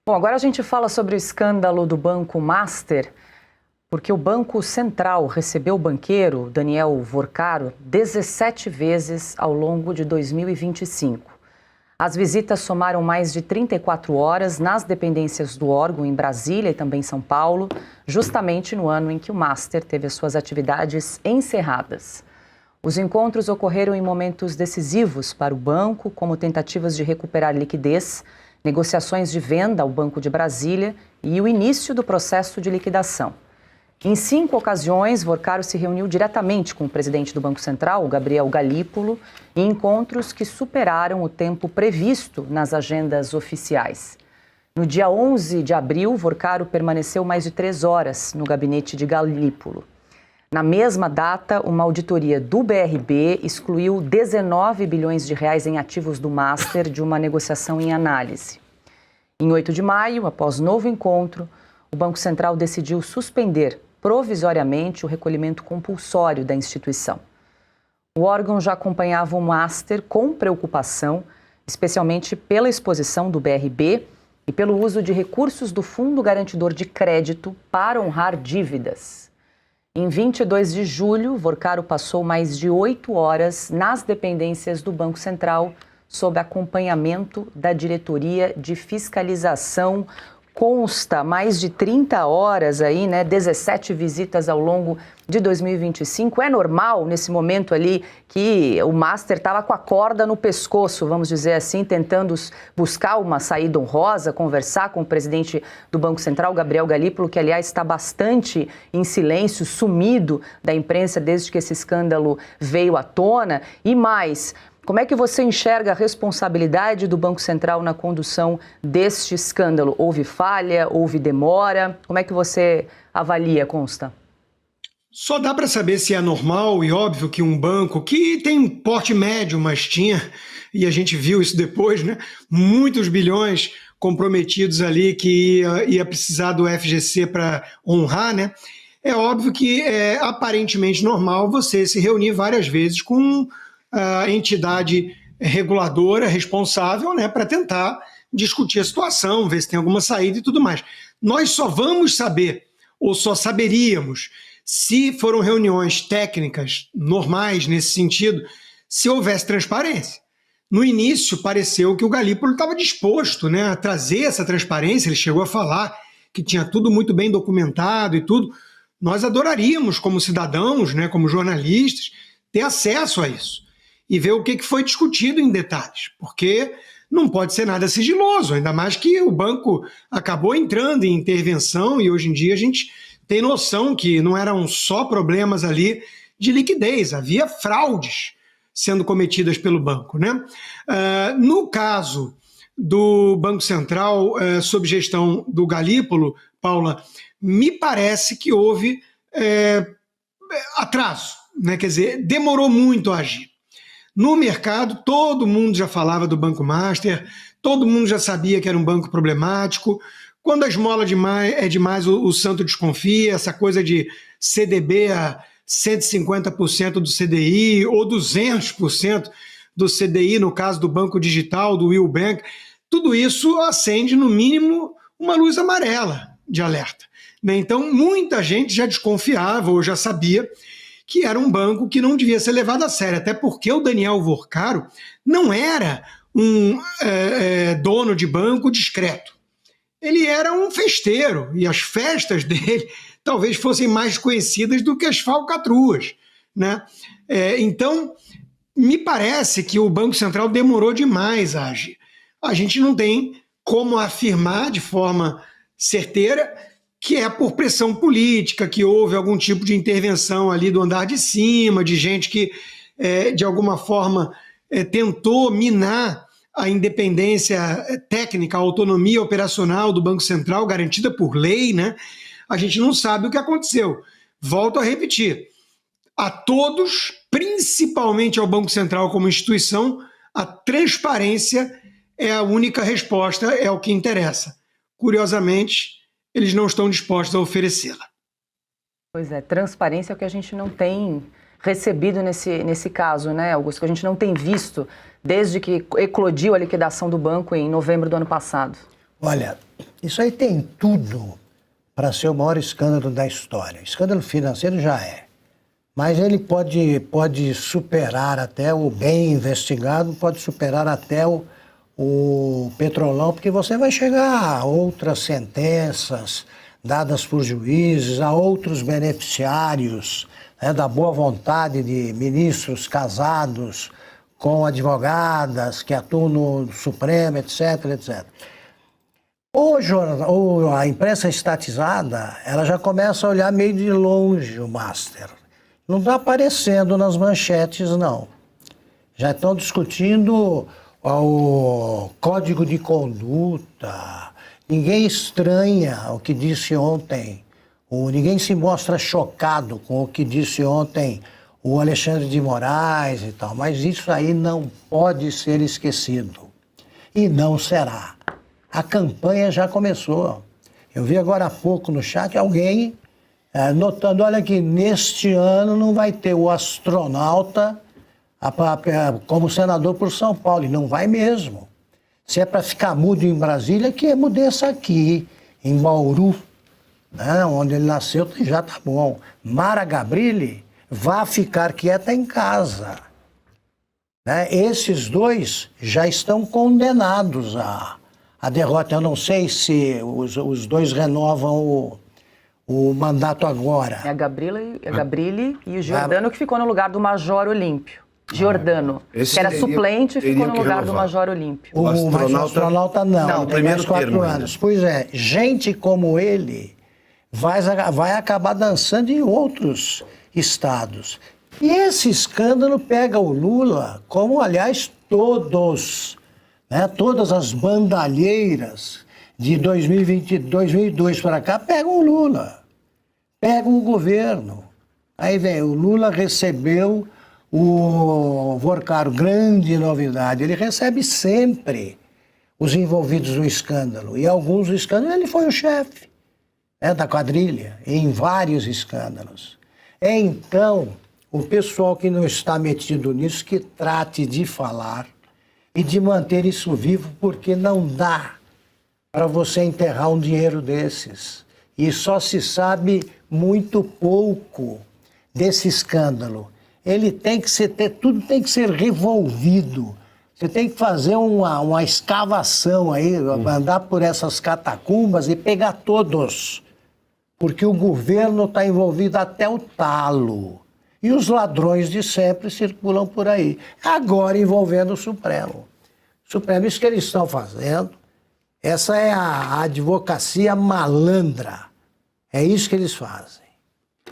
Bom, agora a gente fala sobre o escândalo do Banco Master, porque o Banco Central recebeu o banqueiro Daniel Vorcaro 17 vezes ao longo de 2025. As visitas somaram mais de 34 horas nas dependências do órgão em Brasília e também em São Paulo, justamente no ano em que o Master teve as suas atividades encerradas. Os encontros ocorreram em momentos decisivos para o banco, como tentativas de recuperar liquidez, negociações de venda ao Banco de Brasília e o início do processo de liquidação. Em 5 ocasiões, Vorcaro se reuniu diretamente com o presidente do Banco Central, Gabriel Galípolo, em encontros que superaram o tempo previsto nas agendas oficiais. No dia 11 de abril, Vorcaro permaneceu mais de 3 horas no gabinete de Galípolo. Na mesma data, uma auditoria do BRB excluiu 19 bilhões de reais em ativos do Master de uma negociação em análise. Em 8 de maio, após novo encontro, o Banco Central decidiu suspender provisoriamente o recolhimento compulsório da instituição. O órgão já acompanhava o Master com preocupação, especialmente pela exposição do BRB e pelo uso de recursos do Fundo Garantidor de Crédito para honrar dívidas. Em 22 de julho, Vorcaro passou mais de 8 horas nas dependências do Banco Central, sob acompanhamento da Diretoria de Fiscalização. Consta mais de 30 horas aí, 17 visitas ao longo de 2025. É normal nesse momento ali que o Master estava com a corda no pescoço, vamos dizer assim, tentando buscar uma saída honrosa, conversar com o presidente do Banco Central, Gabriel Galípolo, que aliás está bastante em silêncio, sumido da imprensa desde que esse escândalo veio à tona. E mais, como é que você enxerga a responsabilidade do Banco Central na condução deste escândalo? Houve falha? Houve demora? Como é que você avalia, Consta? Só dá para saber se é normal e óbvio que um banco que tem porte médio, mas tinha, e a gente viu isso depois, muitos bilhões comprometidos ali que ia precisar do FGC para honrar, É óbvio que é aparentemente normal você se reunir várias vezes com a entidade reguladora responsável, para tentar discutir a situação, ver se tem alguma saída e tudo mais. Nós só vamos saber, ou só saberíamos, se foram reuniões técnicas normais nesse sentido, se houvesse transparência. No início, pareceu que o Galípolo estava disposto a trazer essa transparência, ele chegou a falar que tinha tudo muito bem documentado e tudo. Nós adoraríamos, como cidadãos, como jornalistas, ter acesso a isso e ver o que foi discutido em detalhes, porque não pode ser nada sigiloso, ainda mais que o banco acabou entrando em intervenção e hoje em dia a gente tem noção que não eram só problemas ali de liquidez, havia fraudes sendo cometidas pelo banco. No caso do Banco Central, sob gestão do Galípolo, Paula, me parece que houve atraso, quer dizer, demorou muito a agir. No mercado, todo mundo já falava do Banco Master, todo mundo já sabia que era um banco problemático. Quando a esmola é demais, o santo desconfia, essa coisa de CDB a 150% do CDI ou 200% do CDI, no caso do Banco Digital, do Will Bank, tudo isso acende, no mínimo, uma luz amarela de alerta. Então, muita gente já desconfiava ou já sabia que era um banco que não devia ser levado a sério, até porque o Daniel Vorcaro não era um dono de banco discreto. Ele era um festeiro, e as festas dele talvez fossem mais conhecidas do que as falcatruas. Então, me parece que o Banco Central demorou demais a agir. A gente não tem como afirmar de forma certeira que é por pressão política, que houve algum tipo de intervenção ali do andar de cima, de gente que, de alguma forma, tentou minar a independência técnica, a autonomia operacional do Banco Central, garantida por lei, A gente não sabe o que aconteceu. Volto a repetir, a todos, principalmente ao Banco Central como instituição, a transparência é a única resposta, é o que interessa. Curiosamente, eles não estão dispostos a oferecê-la. Pois é, transparência é o que a gente não tem recebido nesse caso, Augusto? Que a gente não tem visto desde que eclodiu a liquidação do banco em novembro do ano passado. Olha, isso aí tem tudo para ser o maior escândalo da história. Escândalo financeiro já é. Mas ele pode superar até o bem investigado, pode superar até o Petrolão, porque você vai chegar a outras sentenças dadas por juízes, a outros beneficiários, né, da boa vontade de ministros casados com advogadas que atuam no Supremo, etc, etc. Hoje, a imprensa estatizada, ela já começa a olhar meio de longe o Master. Não está aparecendo nas manchetes, não. Já estão discutindo o código de conduta. Ninguém estranha o que disse ontem. Ninguém se mostra chocado com o que disse ontem o Alexandre de Moraes e tal. Mas isso aí não pode ser esquecido. E não será. A campanha já começou. Eu vi agora há pouco no chat alguém notando, olha que neste ano não vai ter o astronauta como senador por São Paulo. E não vai mesmo. Se é para ficar mudo em Brasília, que mudeça aqui, em Bauru, né, onde ele nasceu, já tá bom. Mara Gabrilli vai ficar quieta em casa. Né? Esses dois já estão condenados a derrota. Eu não sei se os dois renovam o mandato agora. É a Gabrilli e o Giordano, que ficou no lugar do Major Olímpio. Giordano, que era suplente, ficou no lugar do Major Olímpio. Mas o astronauta não, no primeiro 4 anos. Pois é, gente como ele vai acabar dançando em outros estados. E esse escândalo pega o Lula, como aliás todas as bandalheiras de 2002 para cá pegam o Lula, pegam o governo. Aí vem, o Lula recebeu o Vorcaro, grande novidade, ele recebe sempre os envolvidos no escândalo. E alguns escândalos, ele foi o chefe da quadrilha, em vários escândalos. Então, o pessoal que não está metido nisso, que trate de falar e de manter isso vivo, porque não dá para você enterrar um dinheiro desses. E só se sabe muito pouco desse escândalo. Ele tem que tudo tem que ser revolvido. Você tem que fazer uma escavação aí, andar por essas catacumbas e pegar todos. Porque o governo está envolvido até o talo. E os ladrões de sempre circulam por aí. Agora envolvendo o Supremo. Supremo, isso que eles estão fazendo. Essa é a advocacia malandra. É isso que eles fazem.